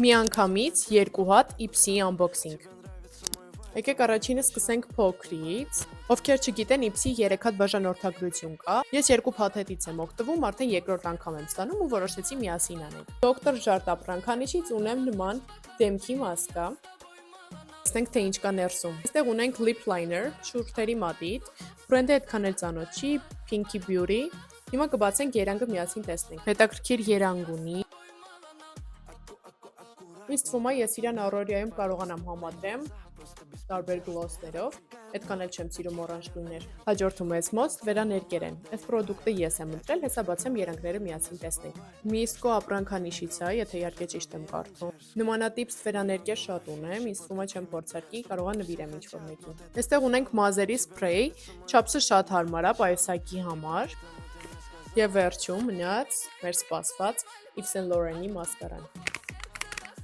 Միանգամից 2 հատ Ipsy unboxing։ Եկեք առաջինը սկսենք փոքրից։ Ովքեր չգիտեն, Ipsy 3 հատ բաժանորդագրություն կա։ Ես 2 փաթեթից եմ օգտվում, արդեն երկրորդ անգամ եմ ստանում ու որոշեցի միասին անել։ Դոկտոր Ժարտ ապրանքանիշից ունեմ նման դեմքի մասկա։ Տեսնենք թե ինչ կա ներսում։ Այստեղ ունենք lip liner, շուրթերի մատիտ, բրենդը այդքան էլ ծանոթ չի, Pinky Beauty։ Հիմա կբացենք երանգը միասին տեսնենք։ Հետաքրքիր երանգ ունի։ Ինձ թվում է ես իրան առօրյայում կարողանամ համադրեմ տարբեր գլոսներով, այդքան էլ չեմ սիրում օրանժ գույներ։ Հաջորդում է Mos վերաներկերեն։ Այս պրոդուկտը ես եմ ընտրել, հեսա բացեմ երանգները միասին տեսնենք։ Misko ապրանքանիշից է, եթե իհարկե ճիշտ եմ կարդում։ Նմանատիպ վերաներկեր շատ ունեմ, ինձ թվում է չեմ փորձարկի, կարողա նվիրեմ ինչ-որ մեկին։ Այստեղ ունենք մազերի սփրեյ, չափսը շատ հարմար է պայուսակի համար։ Եվ վերջում մնաց մեր սպասված Yves Saint Laurent-ի մասկարան։